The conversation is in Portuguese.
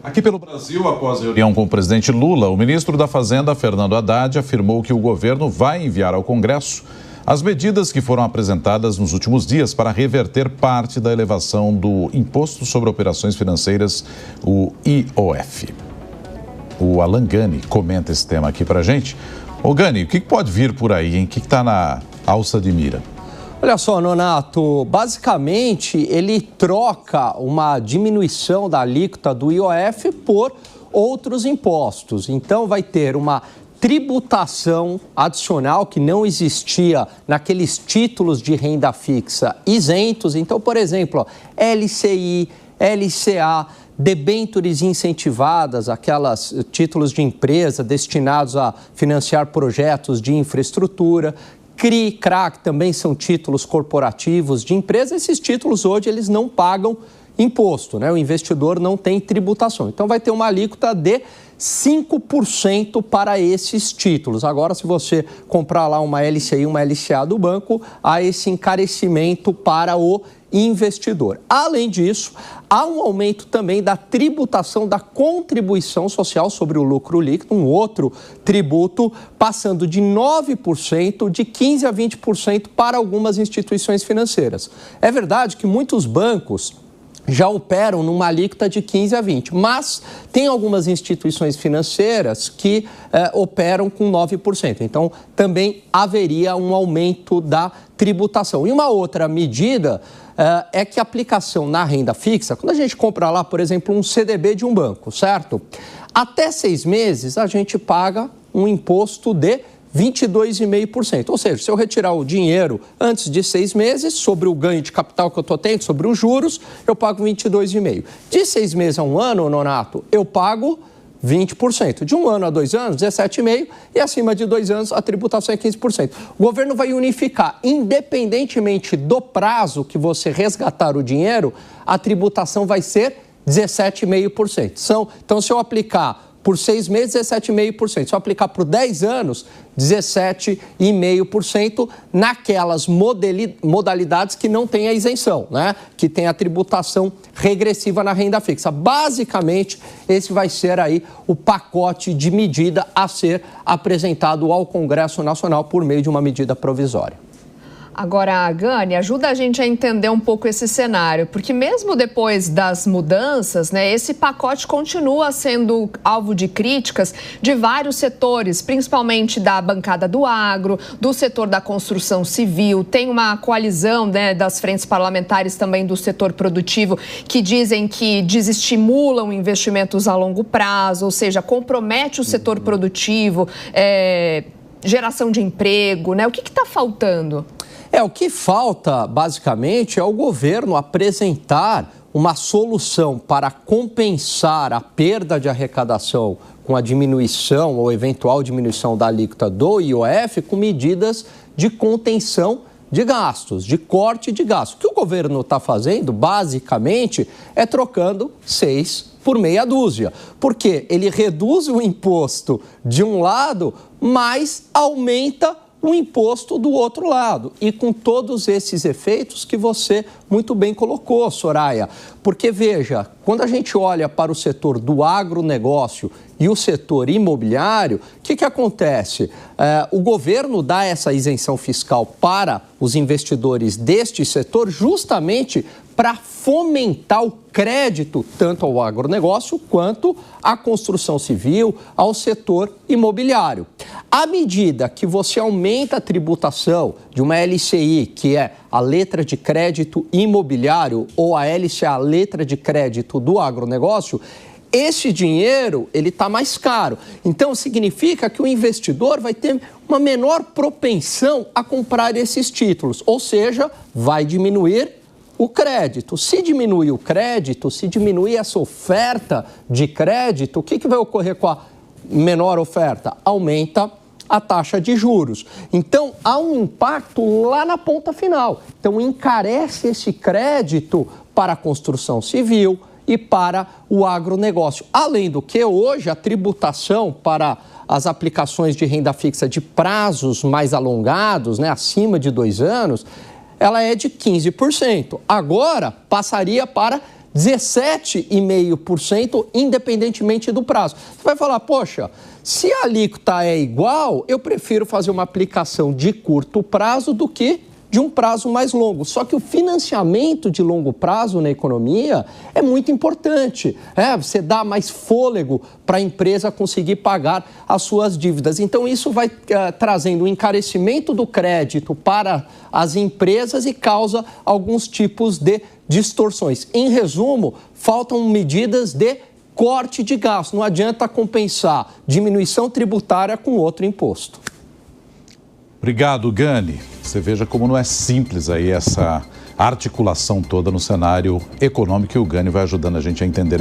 Aqui pelo Brasil, após a reunião com o presidente Lula, o ministro da Fazenda, Fernando Haddad, afirmou que o governo vai enviar ao Congresso as medidas que foram apresentadas nos últimos dias para reverter parte da elevação do Imposto sobre Operações Financeiras, o IOF. O Alan Gani comenta esse tema aqui para a gente. Ô Gani, o que pode vir por aí, hein? O que está na alça de mira? Olha só, Nonato, basicamente ele troca uma diminuição da alíquota do IOF por outros impostos. Então vai ter uma tributação adicional que não existia naqueles títulos de renda fixa isentos. Então, por exemplo, LCI, LCA, debêntures incentivadas, aquelas títulos de empresa destinados a financiar projetos de infraestrutura. CRI, CRA, que também são títulos corporativos de empresa. Esses títulos hoje eles não pagam imposto, né? O investidor não tem tributação. Então vai ter uma alíquota de 5% para esses títulos. Agora, se você comprar lá uma LCI, uma LCA do banco, há esse encarecimento para o investidor. Além disso, há um aumento também da tributação da contribuição social sobre o lucro líquido, um outro tributo, passando de 9%, de 15% a 20% para algumas instituições financeiras. É verdade que muitos bancos já operam numa alíquota de 15% a 20%, mas tem algumas instituições financeiras que operam com 9%. Então, também haveria um aumento da tributação. E uma outra medida é que a aplicação na renda fixa, quando a gente compra lá, por exemplo, um CDB de um banco, certo? Até 6 meses, a gente paga um imposto de 22,5%. Ou seja, se eu retirar o dinheiro antes de 6 meses, sobre o ganho de capital que eu estou tendo, sobre os juros, eu pago 22,5%. De 6 meses a 1 ano, Nonato, eu pago 20%. De 1 ano a 2 anos, 17,5%. E acima de 2 anos, a tributação é 15%. O governo vai unificar, independentemente do prazo que você resgatar o dinheiro, a tributação vai ser 17,5%. Então, se eu aplicar por 6 meses, 17,5%. Se eu aplicar por 10 anos, 17,5% naquelas modalidades que não tem a isenção, né? Que tem a tributação regressiva na renda fixa. Basicamente, esse vai ser aí o pacote de medida a ser apresentado ao Congresso Nacional por meio de uma medida provisória. Agora, Gani, ajuda a gente a entender um pouco esse cenário, porque mesmo depois das mudanças, né, esse pacote continua sendo alvo de críticas de vários setores, principalmente da bancada do agro, do setor da construção civil. Tem uma coalizão, né, das frentes parlamentares também do setor produtivo que dizem que desestimulam investimentos a longo prazo, ou seja, compromete o setor produtivo, geração de emprego, né? O que está faltando? O que falta, basicamente, é o governo apresentar uma solução para compensar a perda de arrecadação com a diminuição ou eventual diminuição da alíquota do IOF com medidas de contenção de gastos, de corte de gastos. O que o governo está fazendo, basicamente, é trocando 6 por meia dúzia, porque ele reduz o imposto de um lado, mas aumenta o imposto do outro lado. E com todos esses efeitos que você muito bem colocou, Soraya. Porque, veja, quando a gente olha para o setor do agronegócio e o setor imobiliário, o que acontece? O governo dá essa isenção fiscal para os investidores deste setor justamente para fomentar o crédito tanto ao agronegócio quanto à construção civil, ao setor imobiliário. À medida que você aumenta a tributação de uma LCI, que é a letra de crédito imobiliário, ou a LCA, a letra de crédito do agronegócio, esse dinheiro ele está mais caro. Então, significa que o investidor vai ter uma menor propensão a comprar esses títulos, ou seja, vai diminuir o crédito. Se diminuir o crédito, se diminuir essa oferta de crédito, o que vai ocorrer com a menor oferta? Aumenta a taxa de juros. Então, há um impacto lá na ponta final. Então, encarece esse crédito para a construção civil e para o agronegócio. Além do que, hoje, a tributação para as aplicações de renda fixa de prazos mais alongados, né, acima de 2 anos, ela é de 15%. Agora, passaria para 17,5%, independentemente do prazo. Você vai falar, poxa, se a alíquota é igual, eu prefiro fazer uma aplicação de curto prazo do que de um prazo mais longo. Só que o financiamento de longo prazo na economia é muito importante. Você dá mais fôlego para a empresa conseguir pagar as suas dívidas. Então, isso vai trazendo um encarecimento do crédito para as empresas e causa alguns tipos de distorções. Em resumo, faltam medidas de corte de gasto. Não adianta compensar diminuição tributária com outro imposto. Obrigado, Gani. Você veja como não é simples aí essa articulação toda no cenário econômico, e o Gani vai ajudando a gente a entender